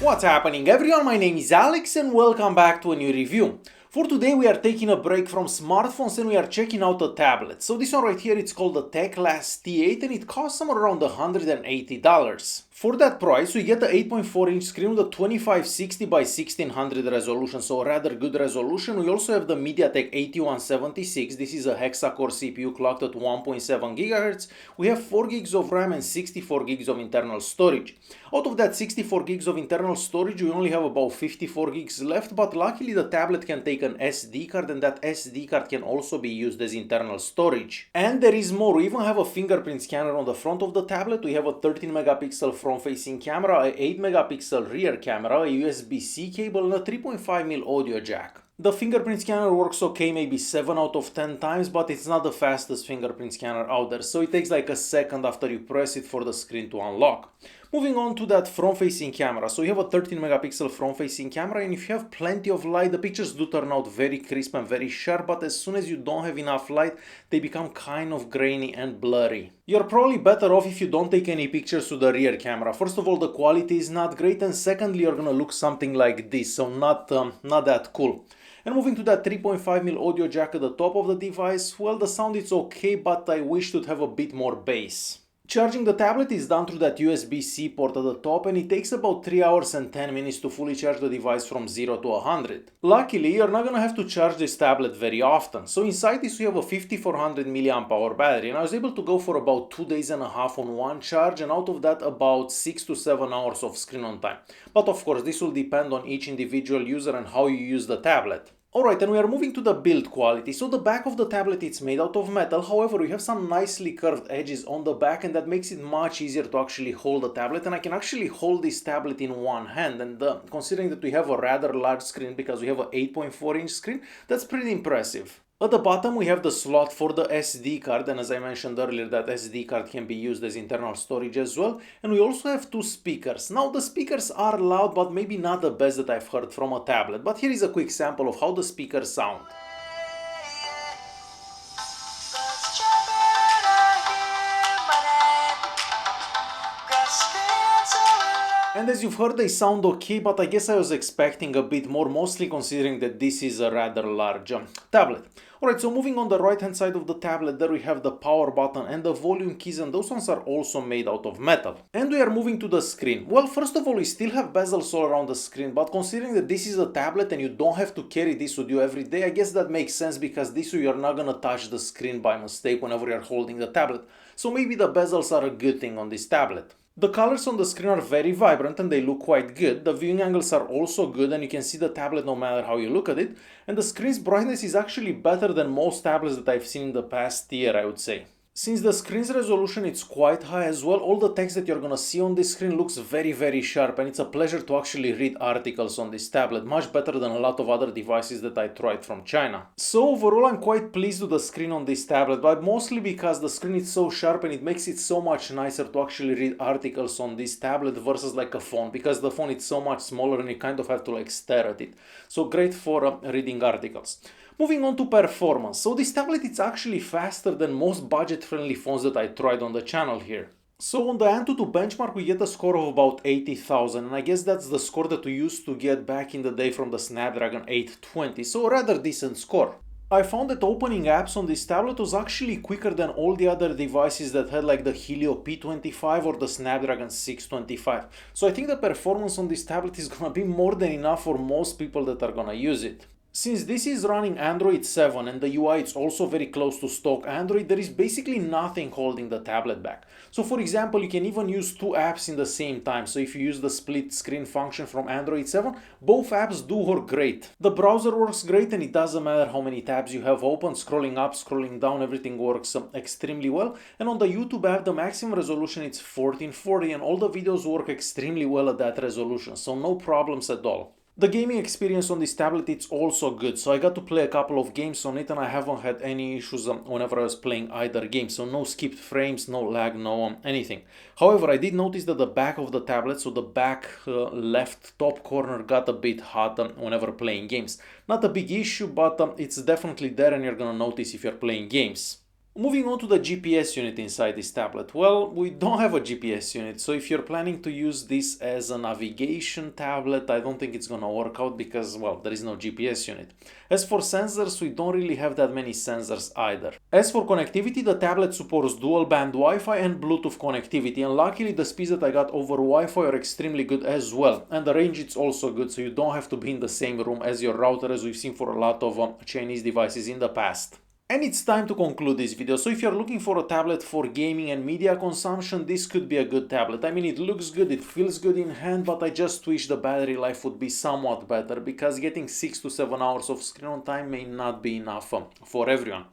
What's happening everyone, my name is Alex and welcome back to a new review. For today we are taking a break from smartphones and we are checking out a tablet. So this one right here, it's called the Teclast T8 and it costs somewhere around $180. For that price we get the 8.4-inch screen with a 2560 by 1600 resolution, so a rather good resolution. We also have the MTK 8176, this is a hexa-core CPU clocked at 1.7 GHz. We have 4 gigs of RAM and 64 gigs of internal storage. Out of that 64 gigs of internal storage we only have about 54 gigs left, but luckily the tablet can take an SD card and that SD card can also be used as internal storage. And there is more, we even have a fingerprint scanner on the front of the tablet. We have a 13 megapixel front-facing camera, a 8 megapixel rear camera, a USB-C cable and a 3.5mm audio jack. The fingerprint scanner works okay maybe 7 out of 10 times, but it's not the fastest fingerprint scanner out there, so it takes like a second after you press it for the screen to unlock. Moving on to that front-facing camera, so you have a 13 megapixel front-facing camera and if you have plenty of light, the pictures do turn out very crisp and very sharp, but as soon as you don't have enough light, they become kind of grainy and blurry. You're probably better off if you don't take any pictures to the rear camera. First of all, the quality is not great, and secondly, you're gonna look something like this, so not that cool. And moving to that 3.5mm audio jack at the top of the device, well, the sound is okay, but I wish to have a bit more bass. Charging the tablet is done through that USB-C port at the top and it takes about 3 hours and 10 minutes to fully charge the device from 0 to 100. Luckily, you're not gonna have to charge this tablet very often. So inside this we have a 5400 mAh battery and I was able to go for about 2.5 days on one charge, and out of that about 6 to 7 hours of screen on time. But of course this will depend on each individual user and how you use the tablet. Alright, and we are moving to the build quality. So the back of the tablet is made out of metal, however we have some nicely curved edges on the back and that makes it much easier to actually hold the tablet, and I can actually hold this tablet in one hand, and considering that we have a rather large screen because we have an 8.4-inch screen, that's pretty impressive. At the bottom we have the slot for the SD card, and as I mentioned earlier, that SD card can be used as internal storage as well. And we also have 2 speakers. Now the speakers are loud, but maybe not the best that I've heard from a tablet, but here is a quick sample of how the speakers sound. And as you've heard, they sound okay, but I guess I was expecting a bit more, mostly considering that this is a rather large tablet. Alright, so moving on the right hand side of the tablet, there we have the power button and the volume keys, and those ones are also made out of metal. And we are moving to the screen. Well, first of all, we still have bezels all around the screen, but considering that this is a tablet and you don't have to carry this with you every day, I guess that makes sense, because this way you're not gonna touch the screen by mistake whenever you're holding the tablet. So maybe the bezels are a good thing on this tablet. The colors on the screen are very vibrant and they look quite good. The viewing angles are also good and you can see the tablet no matter how you look at it. And the screen's brightness is actually better than most tablets that I've seen in the past year, I would say. Since the screen's resolution is quite high as well, all the text that you're gonna see on this screen looks very sharp, and it's a pleasure to actually read articles on this tablet, much better than a lot of other devices that I tried from China. So overall I'm quite pleased with the screen on this tablet, but mostly because the screen is so sharp and it makes it so much nicer to actually read articles on this tablet versus like a phone, because the phone is so much smaller and you kind of have to like stare at it. So great for reading articles. Moving on to performance, so this tablet is actually faster than most budget-friendly phones that I tried on the channel here. So on the Antutu benchmark we get a score of about 80,000, and I guess that's the score that we used to get back in the day from the Snapdragon 820, so a rather decent score. I found that opening apps on this tablet was actually quicker than all the other devices that had like the Helio P25 or the Snapdragon 625. So I think the performance on this tablet is gonna be more than enough for most people that are gonna use it. Since this is running Android 7 and the UI is also very close to stock Android, there is basically nothing holding the tablet back. So for example, you can even use 2 apps in the same time. So if you use the split screen function from Android 7, both apps do work great. The browser works great and it doesn't matter how many tabs you have open, scrolling up, scrolling down, everything works extremely well. And on the YouTube app, the maximum resolution is 1440 and all the videos work extremely well at that resolution, so no problems at all. The gaming experience on this tablet is also good, so I got to play a couple of games on it and I haven't had any issues whenever I was playing either game, so no skipped frames, no lag, no anything. However, I did notice that the back of the tablet, so the back left top corner, got a bit hot whenever playing games. Not a big issue, but it's definitely there and you're gonna notice if you're playing games. Moving on to the GPS unit inside this tablet. Well, we don't have a GPS unit, so if you're planning to use this as a navigation tablet, I don't think it's gonna work out because, well, there is no GPS unit. As for sensors, we don't really have that many sensors either. As for connectivity, the tablet supports dual band Wi-Fi and Bluetooth connectivity, and luckily the speeds that I got over Wi-Fi are extremely good as well, and the range is also good, so you don't have to be in the same room as your router, as we've seen for a lot of Chinese devices in the past. And it's time to conclude this video, so if you're looking for a tablet for gaming and media consumption, this could be a good tablet. I mean, it looks good, it feels good in hand, but I just wish the battery life would be somewhat better, because getting 6 to 7 hours of screen on time may not be enough for everyone.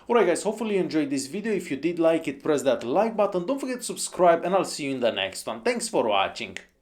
Alright guys, hopefully you enjoyed this video. If you did like it, press that like button, don't forget to subscribe, and I'll see you in the next one. Thanks for watching.